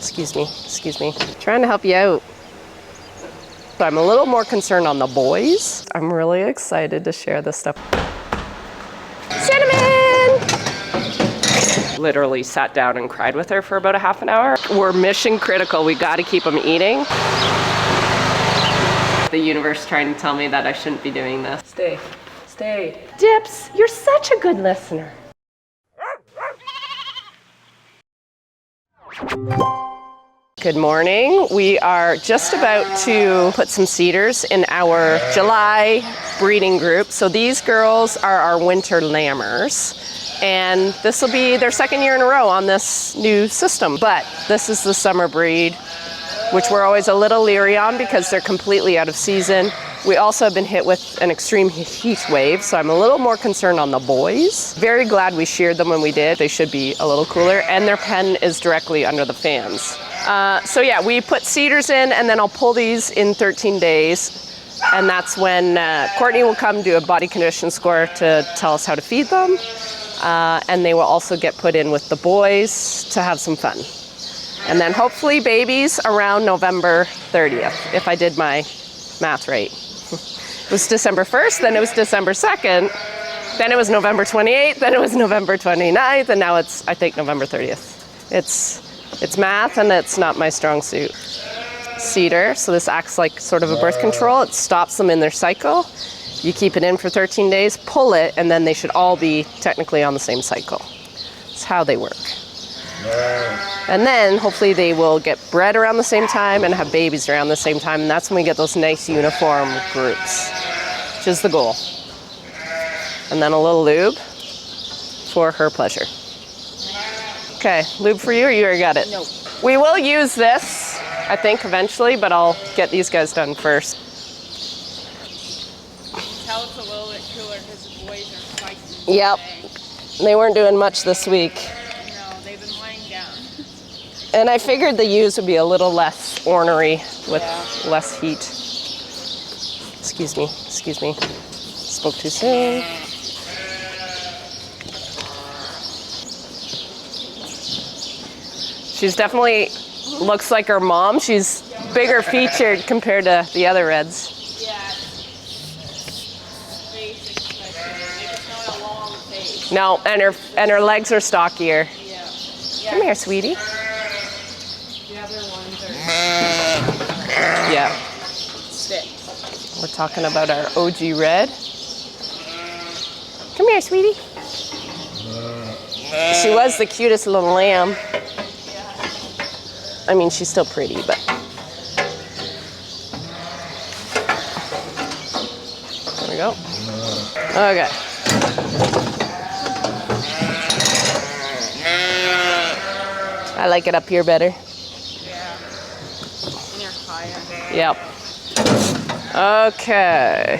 Excuse me. Trying to help you out. But I'm a little more concerned on the boys. I'm really excited to share this stuff. Cinnamon! Literally sat down and cried with her for about a half an hour. We're mission critical. We got to keep them eating. The universe trying to tell me that I shouldn't be doing this. Stay. Dips, you're such a good listener. Good morning. We are just about to put some CIDR's in our July breeding group. So these girls are our winter lambers, and this will be their second year in a row on this new system. But this is the summer breed, which we're always a little leery on because they're completely out of season. We also have been hit with an extreme heat wave, so I'm a little more concerned on the boys. Very glad we sheared them when we did. They should be a little cooler, and their pen is directly under the fans. So yeah, we put CIDR's in, and then I'll pull these in 13 days. And that's when Courtney will come do a body condition score to tell us how to feed them. And they will also get put in with the boys to have some fun. And then hopefully babies around November 30th, if I did my math right. It was December 1st, then it was December 2nd, then it was November 28th, then it was November 29th, and now it's, I think, November 30th. It's math, and it's not my strong suit. CIDR, so this acts like sort of a birth control. It stops them in their cycle. You keep it in for 13 days, pull it, and then they should all be technically on the same cycle. That's how they work. And then hopefully they will get bred around the same time and have babies around the same time, and that's when we get those nice uniform groups, which is the goal. And then a little lube for her pleasure. Okay, lube for you, or you already got it? No. We will use this, I think, eventually, but I'll get these guys done first. You can tell it's a little bit cooler because the boys are spicy. Yep, they weren't doing much this week. No, they've been laying down. And I figured the ewes would be a little less ornery with less heat. Excuse me. Spoke too soon. She's definitely looks like her mom. She's bigger featured compared to the other reds. Yeah. Face especially. It's not a long face. No, and her legs are stockier. Yeah. Come here, sweetie. The other ones are Yeah. thick. We're talking about our OG red. Come here, sweetie. She was the cutest little lamb. I mean, she's still pretty, but. There we go. Okay. I like it up here better. Yeah. And you're higher. Yep. Okay.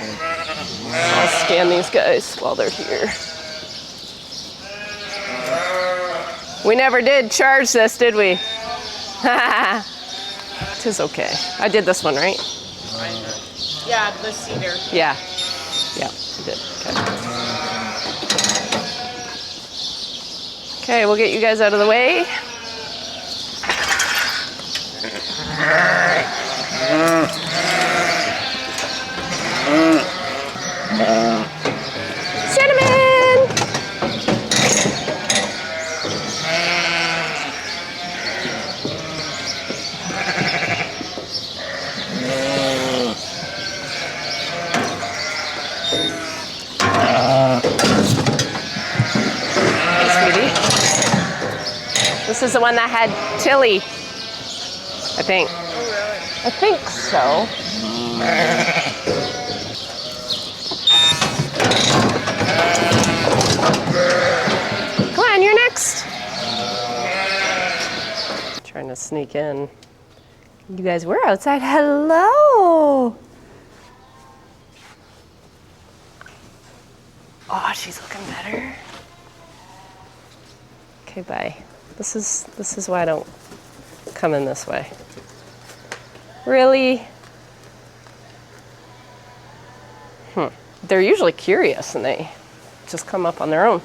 I'll scan these guys while they're here. We never did charge this, did we? It is okay. I did this one, right? Yeah, the CIDR. Yeah. Yeah, you did. Okay. Okay, we'll get you guys out of the way. Cinnamon! Hey, sweetie. This is the one that had Tilly, I think. Oh, really? I think so. Come on, you're next. Trying to sneak in. You guys were outside. Hello. Oh, she's looking better. Okay, bye. This is why I don't come in this way. Really? They're usually curious and they just come up on their own.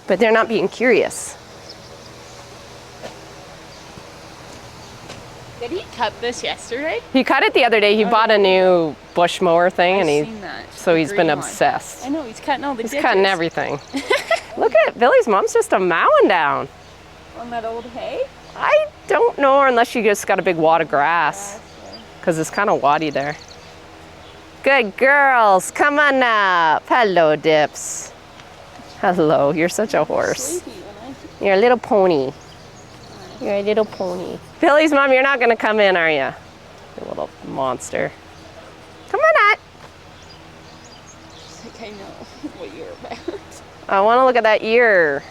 But they're not being curious. Did he cut this yesterday? He cut it the other day. He bought a new bush mower thing, and seen that. so The he's been green one. obsessed. I know, he's cutting all the He's ditches. cutting everything. Look at Billy's mom's just a mowing down. On that old hay? I don't know, unless you just got a big wad of grass, because it's kind of waddy there. Good girls, come on up. Hello, Dips. Hello, you're such a horse. You're a little pony. You're a little pony. Billy's mom, you're not gonna come in, are you? You little monster. Come on out. I think I know what you're about. I wanna look at that ear.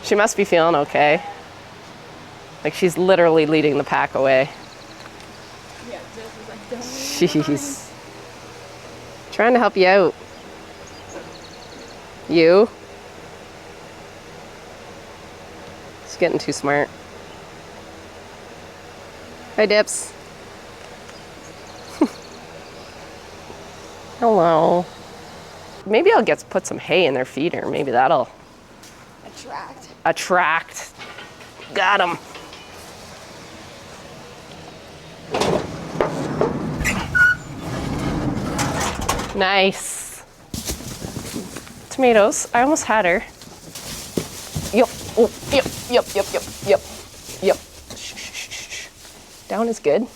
She must be feeling okay. Like she's literally leading the pack away. Yeah, Jess is like, don't Jeez. Trying to help you out. You? She's getting too smart. Hi, Dips. Hello. Maybe I'll put some hay in their feeder. Maybe that'll attract. Got him. Nice. Tomatoes. I almost had her. Yep. Oh, yep. Shh. Down is good.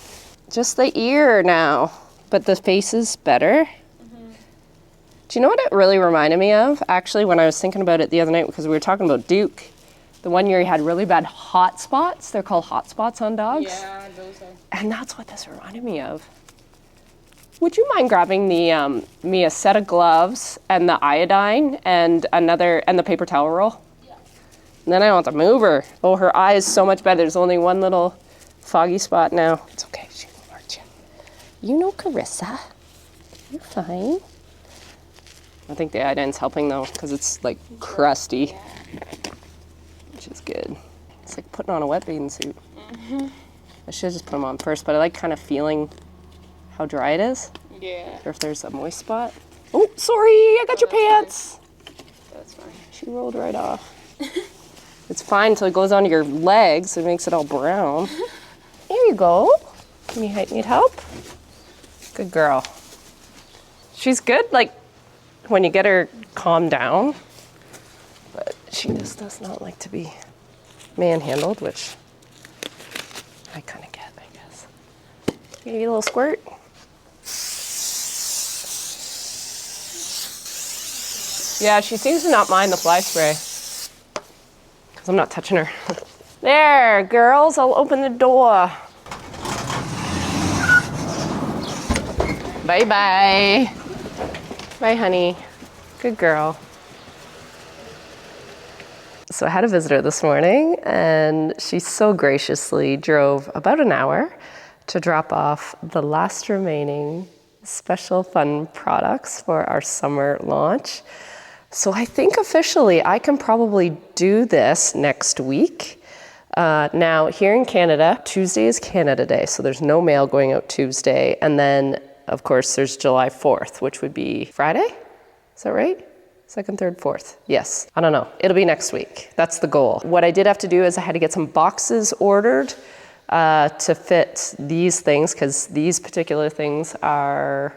Just the ear now, but the face is better. Do you know what it really reminded me of? Actually, when I was thinking about it the other night, because we were talking about Duke, the one year he had really bad hot spots. They're called hot spots on dogs. Yeah, those are. And that's what this reminded me of. Would you mind grabbing me a set of gloves and the iodine and the paper towel roll? Yeah. And then I don't have to move her. Oh, her eye is so much better. There's only one little foggy spot now. It's okay, she won't hurt you. You know Carissa. You're fine. I think the iodine's helping though, because it's like crusty, which is good. It's like putting on a wet bathing suit. I should just put them on first, but I like kind of feeling how dry it is. Yeah. Or if there's a moist spot. Oh, sorry, I got your pants. That's fine. She rolled right off. It's fine until it goes onto your legs. It makes it all brown. There you go. Need help? Good girl. She's good, like, when you get her calmed down, but she just does not like to be manhandled, which I kind of get, I guess. Give you a little squirt. Yeah, she seems to not mind the fly spray, because I'm not touching her. There, girls, I'll open the door. Bye-bye. Bye, honey. Good girl. So I had a visitor this morning, and she so graciously drove about an hour to drop off the last remaining special fun products for our summer launch. So I think officially I can probably do this next week. Now, here in Canada, Tuesday is Canada Day, so there's no mail going out Tuesday. And then, of course, there's July 4th, which would be Friday? Is that right? Second, third, fourth. Yes. I don't know. It'll be next week. That's the goal. What I did have to do is I had to get some boxes ordered to fit these things, because these particular things are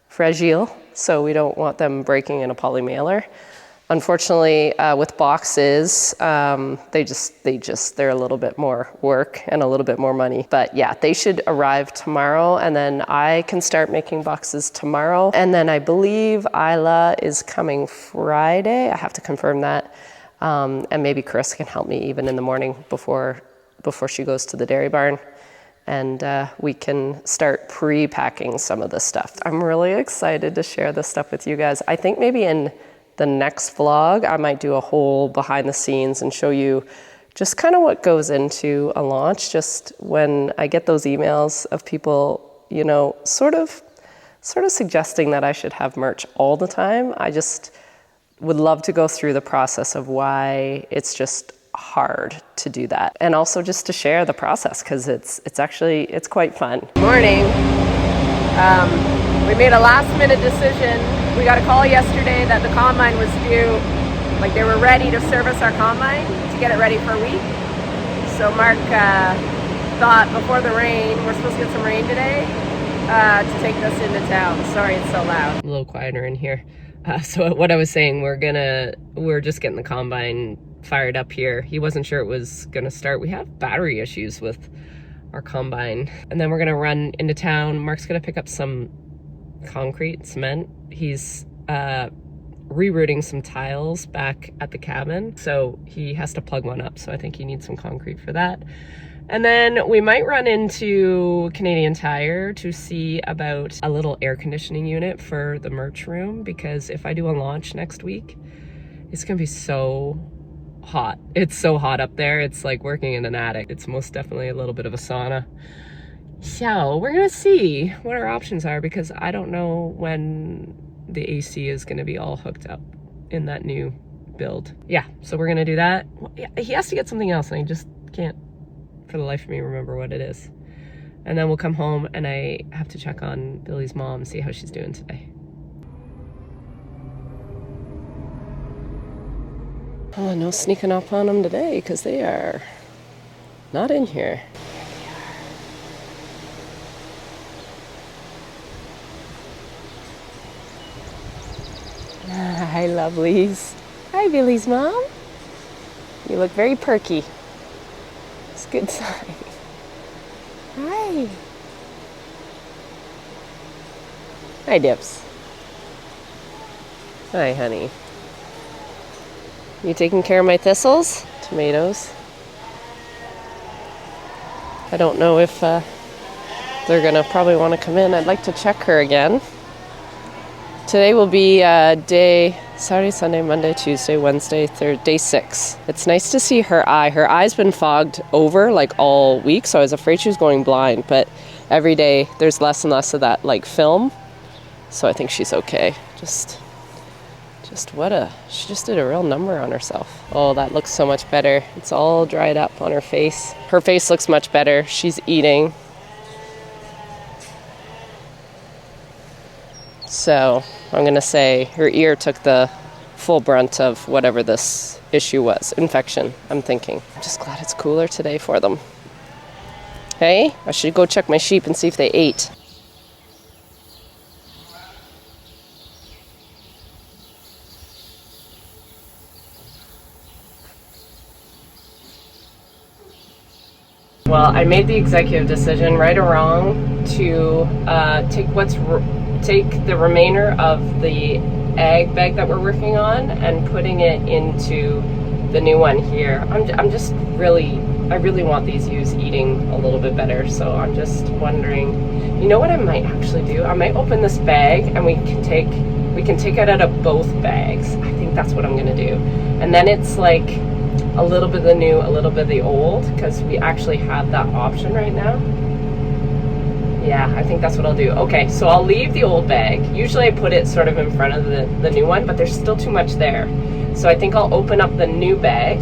fragile, so we don't want them breaking in a poly mailer. Unfortunately, with boxes, they're a little bit more work and a little bit more money. But yeah, they should arrive tomorrow, and then I can start making boxes tomorrow. And then I believe Isla is coming Friday. I have to confirm that. And maybe Chris can help me even in the morning before she goes to the dairy barn. And we can start pre-packing some of this stuff. I'm really excited to share this stuff with you guys. I think maybe in the next vlog, I might do a whole behind the scenes and show you just kind of what goes into a launch. Just when I get those emails of people, you know, sort of suggesting that I should have merch all the time. I just would love to go through the process of why it's just hard to do that. And also just to share the process, because it's quite fun. Morning. We made a last minute decision. We got a call yesterday that the combine was due, like they were ready to service our combine to get it ready for a week. So Mark thought before the rain, we're supposed to get some rain today, to take this into town. Sorry it's so loud. A little quieter in here. So what I was saying, we're just getting the combine fired up here. He wasn't sure it was gonna start. We have battery issues with our combine. And then we're gonna run into town. Mark's gonna pick up some concrete, cement. He's rerouting some tiles back at the cabin. So he has to plug one up. So I think he needs some concrete for that. And then we might run into Canadian Tire to see about a little air conditioning unit for the merch room, because if I do a launch next week, it's gonna be so hot. It's so hot up there. It's like working in an attic. It's most definitely a little bit of a sauna. So we're gonna see what our options are, because I don't know when the AC is gonna be all hooked up in that new build. Yeah, so we're gonna do that. He has to get something else and I just can't for the life of me remember what it is. And then we'll come home and I have to check on Billy's mom, see how she's doing today. Oh, no sneaking up on them today because they are not in here. Hi, lovelies. Hi, Billy's mom. You look very perky. It's a good sign. Hi. Hi, Dips. Hi, honey. You taking care of my thistles? Tomatoes. I don't know if they're gonna probably want to come in. I'd like to check her again. Today will be day Saturday, Sunday, Monday, Tuesday, Wednesday, day 6. It's nice to see her eye. Her eye's been fogged over like all week, so I was afraid she was going blind, but every day there's less and less of that like film. So I think she's okay. She just did a real number on herself. Oh, that looks so much better. It's all dried up on her face. Her face looks much better. She's eating. So I'm gonna say her ear took the full brunt of whatever this issue was. Infection, I'm thinking. I'm just glad it's cooler today for them. Hey, I should go check my sheep and see if they ate. Well, I made the executive decision, right or wrong, to take the remainder of the egg bag that we're working on and putting it into the new one here. I'm just really, I really want these ewes eating a little bit better, so I'm just wondering, you know what I might actually do? I might open this bag and we can take it out of both bags. I think that's what I'm gonna do. And then it's like a little bit of the new, a little bit of the old, because we actually have that option right now. Yeah, I think that's what I'll do. Okay, so I'll leave the old bag. Usually I put it sort of in front of the new one, but there's still too much there. So I think I'll open up the new bag,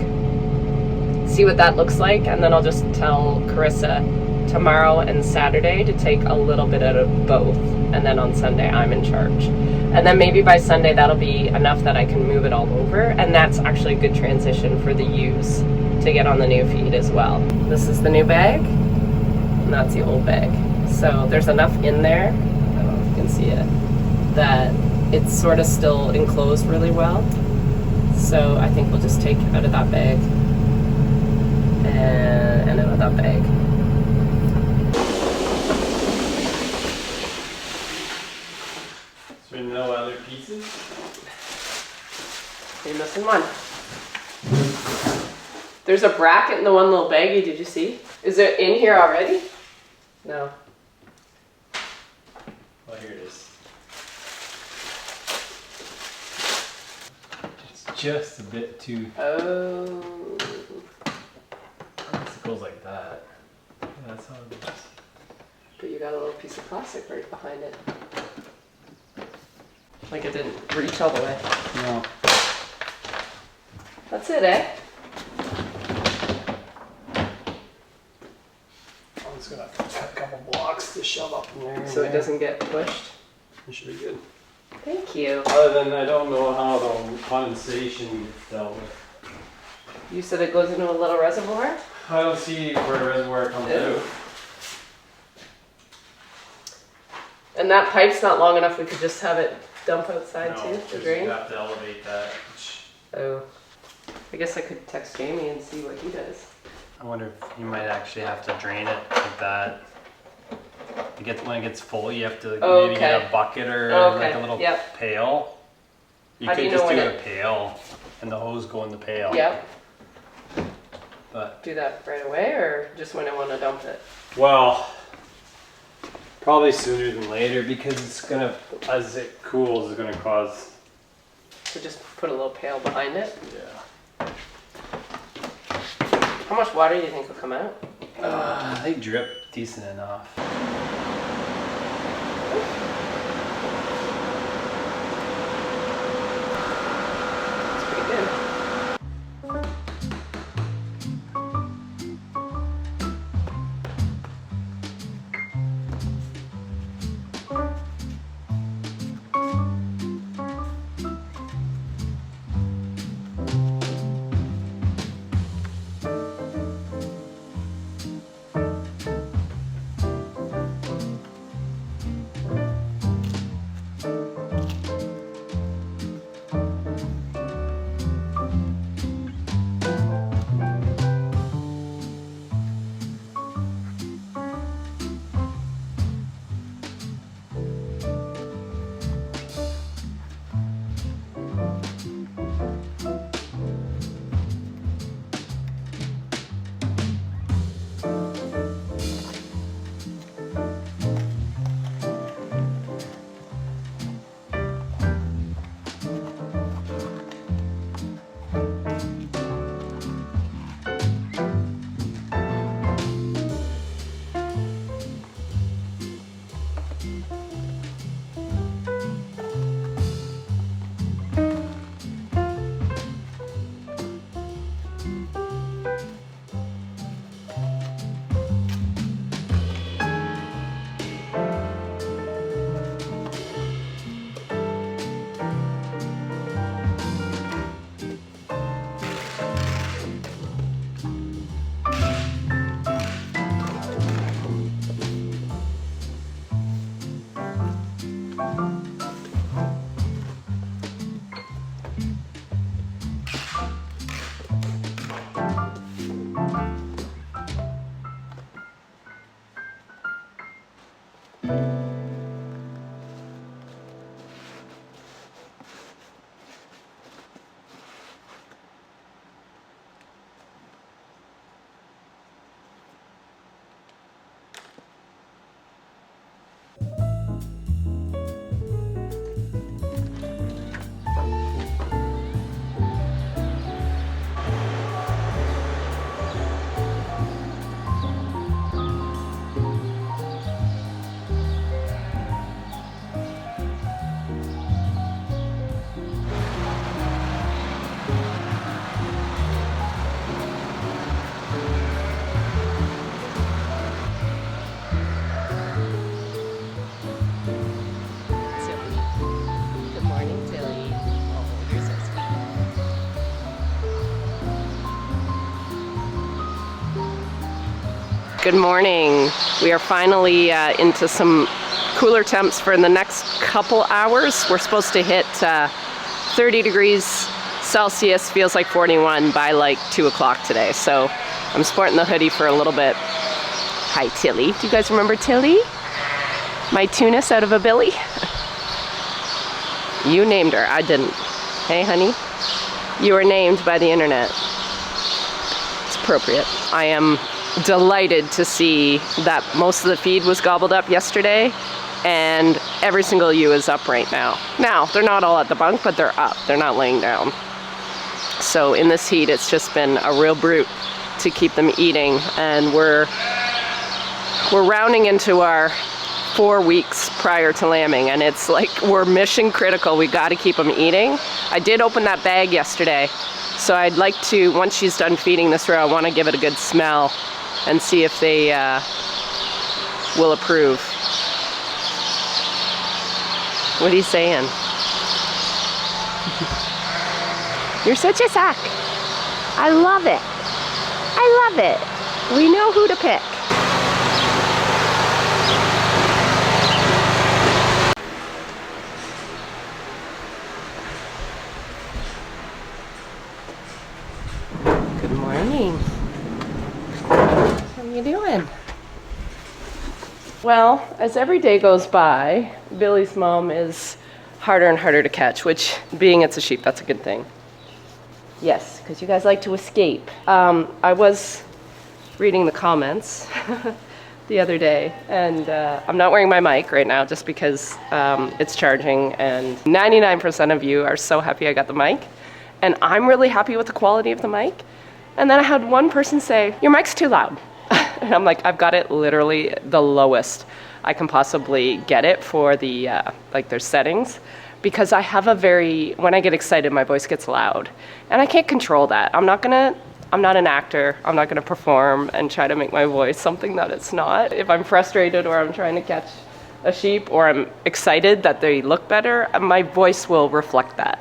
see what that looks like, and then I'll just tell Carissa tomorrow and Saturday to take a little bit out of both, and then on Sunday I'm in charge. And then maybe by Sunday that'll be enough that I can move it all over, and that's actually a good transition for the ewes to get on the new feed as well. This is the new bag, and that's the old bag. So there's enough in there, I don't know if you can see it, that it's sort of still enclosed really well. So I think we'll just take out of that bag and out of that bag. Is there no other pieces? You're missing one. There's a bracket in the one little baggie, did you see? Is it in here already? No. Oh, here it is. It's just a bit too... Oh. It goes like that. Yeah, that's how it is. But you got a little piece of plastic right behind it. Like it didn't reach all the way. No. That's it, eh? I'm just gonna cut a couple blocks to shove up in there. So it doesn't get pushed. It should be good. Thank you. Other than I don't know how the condensation gets dealt with. You said it goes into a little reservoir? I don't see where the reservoir comes out. And that pipe's not long enough, we could just have it dump outside No, too, the 'cause drain? you have to elevate that. Oh. I guess I could text Jamie and see what he does. I wonder if you might actually have to drain it like that. When it gets full, you have to maybe get a bucket or like a little pail. You could just do a pail and the hose go in the pail. Yep. But do that right away or just when I want to dump it? Well, probably sooner than later because it's gonna, as it cools, it's gonna cause. So just put a little pail behind it? Yeah. How much water do you think will come out? They drip decent enough. It's pretty good. Good morning. We are finally into some cooler temps for the next couple hours. We're supposed to hit 30 degrees Celsius, feels like 41 by like 2 o'clock today. So I'm sporting the hoodie for a little bit. Hi, Tilly. Do you guys remember Tilly? My Tunis out of a Billy? You named her, I didn't. Hey, honey. You were named by the internet. It's appropriate. I am delighted to see that most of the feed was gobbled up yesterday and every single ewe is up right now. Now, they're not all at the bunk, but they're up. They're not laying down. So in this heat, it's just been a real brute to keep them eating, and we're rounding into our 4 weeks prior to lambing, and it's like we're mission critical. We got to keep them eating. I did open that bag yesterday, so I'd like to, once she's done feeding this row, I want to give it a good smell and see if they will approve. What are you saying? You're such a sack. I love it. I love it. We know who to pick. Good morning. How are you doing? Well, as every day goes by, Billy's mom is harder and harder to catch, which, being it's a sheep, that's a good thing. Yes, because you guys like to escape. I was reading the comments the other day, and I'm not wearing my mic right now just because it's charging, and 99% of you are so happy I got the mic, and I'm really happy with the quality of the mic. And then I had one person say, your mic's too loud. And I'm like, I've got it literally the lowest I can possibly get it for the, like their settings, because I have when I get excited, my voice gets loud. And I can't control that. I'm not an actor. I'm not gonna perform and try to make my voice something that it's not. If I'm frustrated or I'm trying to catch a sheep or I'm excited that they look better, my voice will reflect that.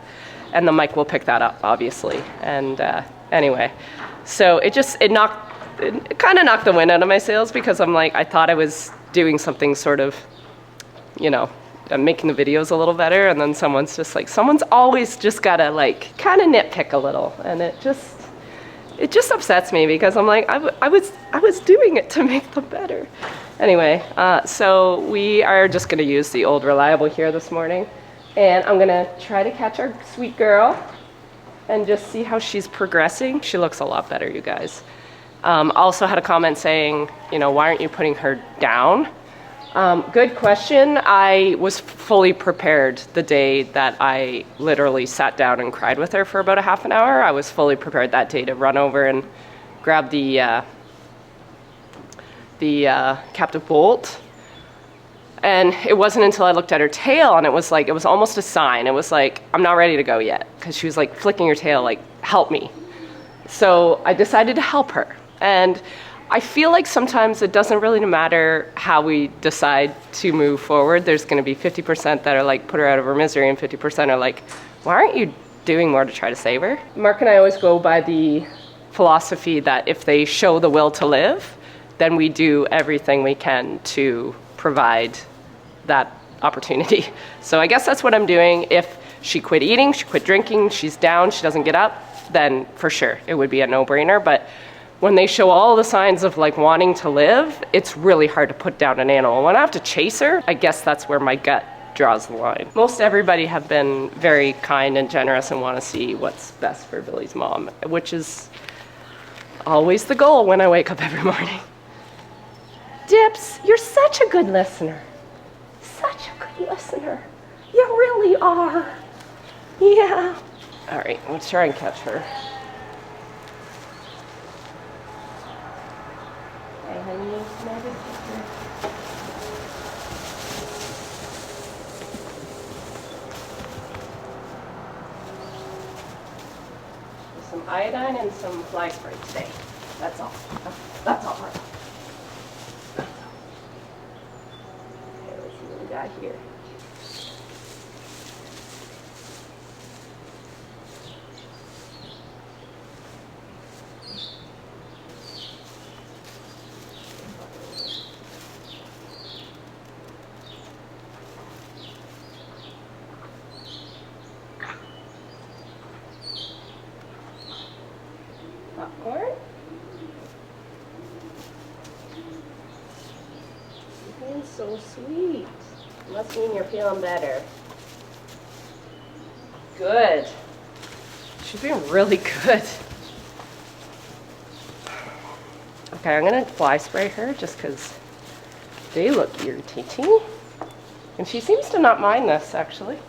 And the mic will pick that up, obviously. And anyway, so it kind of knocked the wind out of my sails, because I'm like, I thought I was doing something sort of, you know, making the videos a little better, and then someone's just like, someone's always just gotta like kind of nitpick a little, and it just upsets me, because I'm like, I was doing it to make them better. Anyway, so we are just gonna use the old reliable here this morning, and I'm gonna try to catch our sweet girl and just see how she's progressing. She looks a lot better, you guys. Also had a comment saying, you know, why aren't you putting her down? Good question. I was fully prepared the day that I literally sat down and cried with her for about a half an hour. I was fully prepared that day to run over and grab the captive bolt. And it wasn't until I looked at her tail, and it was almost a sign. It was like, I'm not ready to go yet, because she was like flicking her tail, like, help me. So I decided to help her. And I feel like sometimes it doesn't really matter how we decide to move forward. There's going to be 50% that are like, put her out of her misery, and 50% are like, why aren't you doing more to try to save her? Mark and I always go by the philosophy that if they show the will to live, then we do everything we can to provide that opportunity. So I guess that's what I'm doing. If she quit eating, she quit drinking, she's down, she doesn't get up, then for sure it would be a no-brainer. But when they show all the signs of like wanting to live, it's really hard to put down an animal. When I have to chase her, I guess that's where my gut draws the line. Most everybody have been very kind and generous and want to see what's best for Billy's mom, which is always the goal when I wake up every morning. Dips, you're such a good listener. Such a good listener. You really are. Yeah. All right, let's try and catch her. Hey, honey, can I just catch her? Some iodine and some fly spray today. That's all. That's all. Okay, let's see what we got here. Popcorn. You're being so sweet. Must mean you're feeling better. Good. She's doing really good. Okay, I'm gonna fly spray her just because they look irritating. And she seems to not mind this, actually.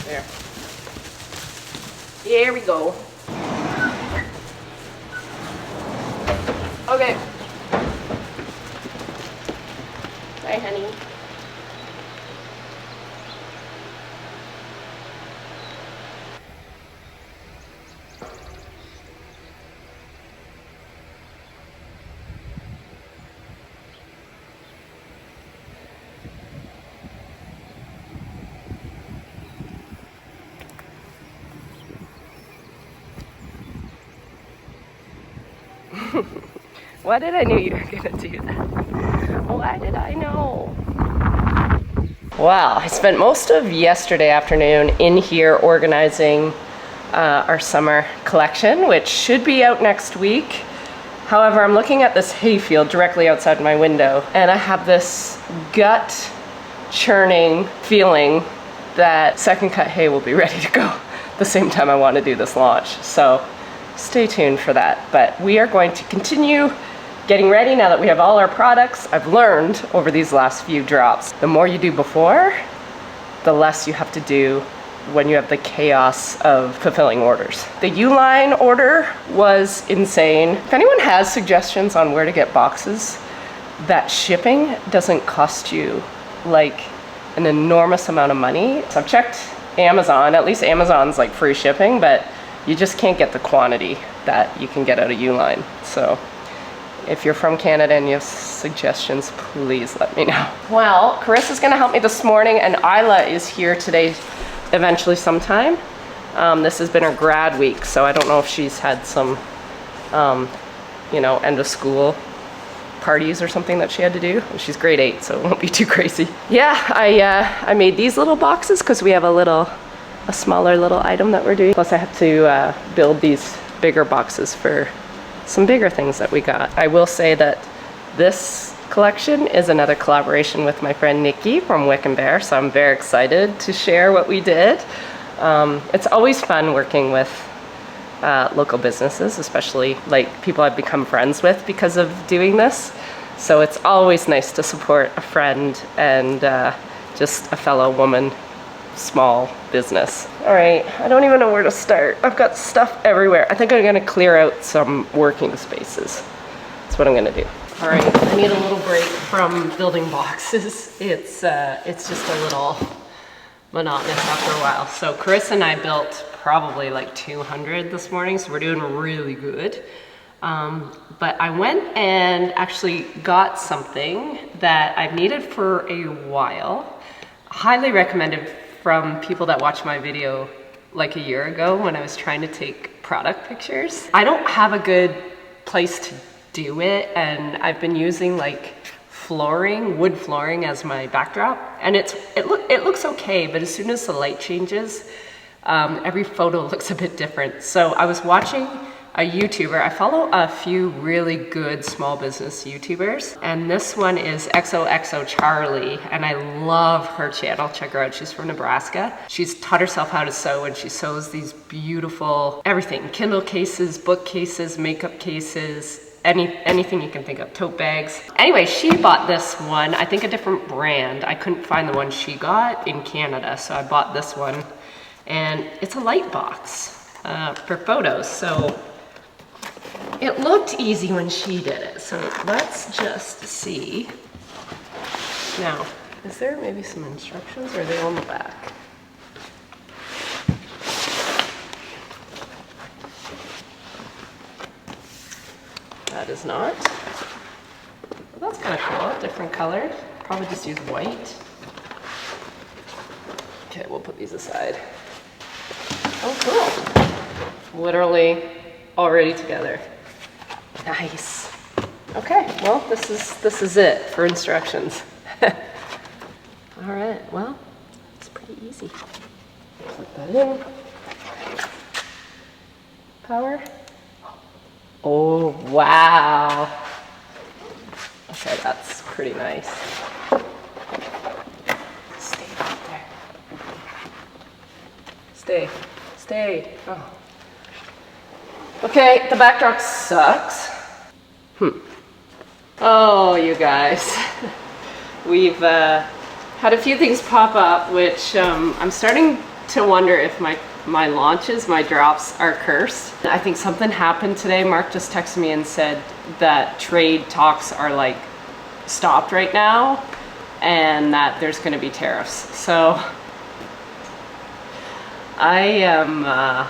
There. Here we go. Okay. Bye, honey. Why did I knew you were gonna do that? Why did I know? Well, I spent most of yesterday afternoon in here organizing our summer collection, which should be out next week. However, I'm looking at this hayfield directly outside my window, and I have this gut churning feeling that second cut hay will be ready to go the same time I want to do this launch. So stay tuned for that. But we are going to continue getting ready now that we have all our products. I've learned over these last few drops, the more you do before, the less you have to do when you have the chaos of fulfilling orders. The Uline order was insane. If anyone has suggestions on where to get boxes, that shipping doesn't cost you like an enormous amount of money. So I've checked Amazon, at least Amazon's like free shipping, but you just can't get the quantity that you can get out of Uline. So if you're from Canada and you have suggestions, please let me know. Well, Carissa's gonna help me this morning, and Isla is here today eventually sometime. This has been her grad week, so I don't know if she's had some, you know, end of school parties or something that she had to do. She's grade 8, so it won't be too crazy. Yeah, I made these little boxes because we have a smaller little item that we're doing. Plus I have to build these bigger boxes for some bigger things that we got. I will say that this collection is another collaboration with my friend Nikki from Wick Bear, so I'm very excited to share what we did. It's always fun working with local businesses, especially like people I've become friends with because of doing this. So it's always nice to support a friend and just a fellow woman, small business. All right, I don't even know where to start. I've got stuff everywhere. I think I'm gonna clear out some working spaces. That's what I'm gonna do. All right, I need a little break from building boxes. It's just a little monotonous after a while. So Carissa and I built probably like 200 this morning, so we're doing really good. But I went and actually got something that I've needed for a while. Highly recommended from people that watched my video like a year ago when I was trying to take product pictures. I don't have a good place to do it, and I've been using like flooring, wood flooring as my backdrop, and it looks okay, but as soon as the light changes, every photo looks a bit different. So I was watching a YouTuber. I follow a few really good small business YouTubers, and this one is XOXO Charlie, and I love her channel. Check her out. She's from Nebraska. She's taught herself how to sew, and she sews these beautiful everything: Kindle cases, bookcases, makeup cases, anything you can think of, tote bags. Anyway, she bought this one, I think a different brand. I couldn't find the one she got in Canada, so I bought this one, and it's a light box for photos. So it looked easy when she did it, so let's just see. Now, is there maybe some instructions, or are they on the back? That is not. Well, that's kind of cool, different colors. Probably just use white. Okay, we'll put these aside. Oh, cool. Literally already together. Nice. Okay, well, this is it for instructions. All right, well, it's pretty easy. Put that in. Power. Oh, wow. Okay, that's pretty nice. Stay right there. Stay. Oh. Okay, the backdrop sucks. Oh, you guys. We've had a few things pop up, which I'm starting to wonder if my launches, my drops are cursed. I think something happened today. Mark just texted me and said that trade talks are like stopped right now and that there's going to be tariffs. So I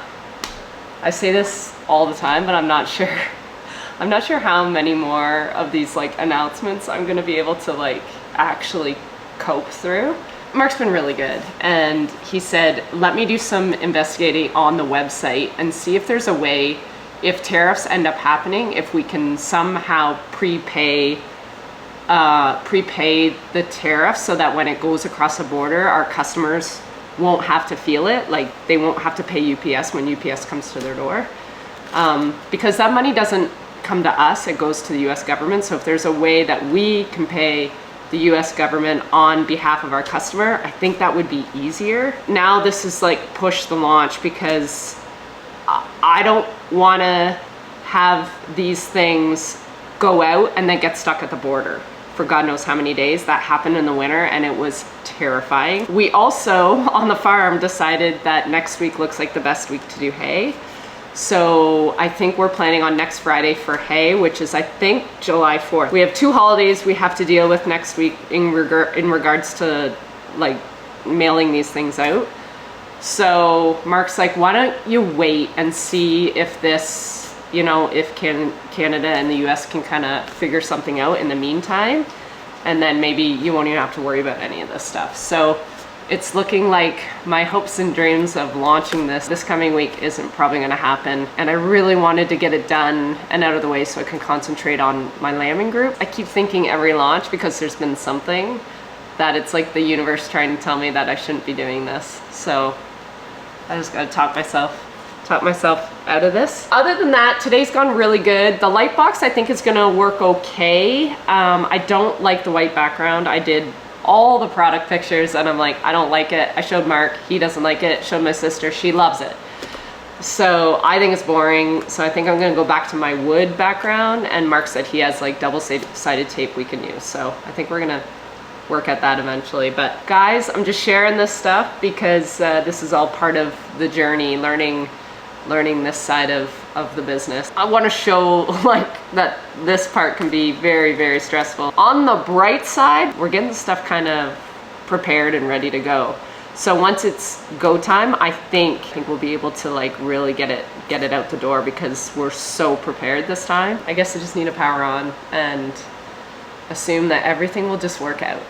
say this all the time, but I'm not sure how many more of these like announcements I'm going to be able to like actually cope through. Mark's been really good, and he said, let me do some investigating on the website and see if there's a way if tariffs end up happening, if we can somehow prepay the tariff so that when it goes across the border, our customers won't have to feel it. Like they won't have to pay UPS when UPS comes to their door. Because that money doesn't come to us, it goes to the US government. So if there's a way that we can pay the US government on behalf of our customer, I think that would be easier. Now this is like push the launch because I don't want to have these things go out and then get stuck at the border for God knows how many days. That happened in the winter and it was terrifying. We also on the farm decided that next week looks like the best week to do hay. So I think we're planning on next Friday for hay, which is I think July 4th. We have 2 holidays we have to deal with next week in regards to like mailing these things out. So Mark's like, why don't you wait and see if this, you know, if Canada and the US can kind of figure something out in the meantime, and then maybe you won't even have to worry about any of this stuff. So it's looking like my hopes and dreams of launching this coming week isn't probably gonna happen. And I really wanted to get it done and out of the way so I can concentrate on my lambing group. I keep thinking every launch, because there's been something, that it's like the universe trying to tell me that I shouldn't be doing this. So I just gotta talk myself out of this. Other than that, today's gone really good. The light box I think is gonna work okay. I don't like the white background. I did all the product pictures and I'm like, I don't like it. I showed Mark, he doesn't like it. Showed my sister, she loves it. So I think it's boring. So I think I'm gonna go back to my wood background, and Mark said he has like double-sided tape we can use. So I think we're gonna work at that eventually. But guys, I'm just sharing this stuff because this is all part of the journey, learning this side of the business. I want to show like that this part can be very, very stressful. On the bright side, we're getting the stuff kind of prepared and ready to go. So once it's go time, I think we'll be able to like really get it out the door because we're so prepared this time. I guess I just need to power on and assume that everything will just work out.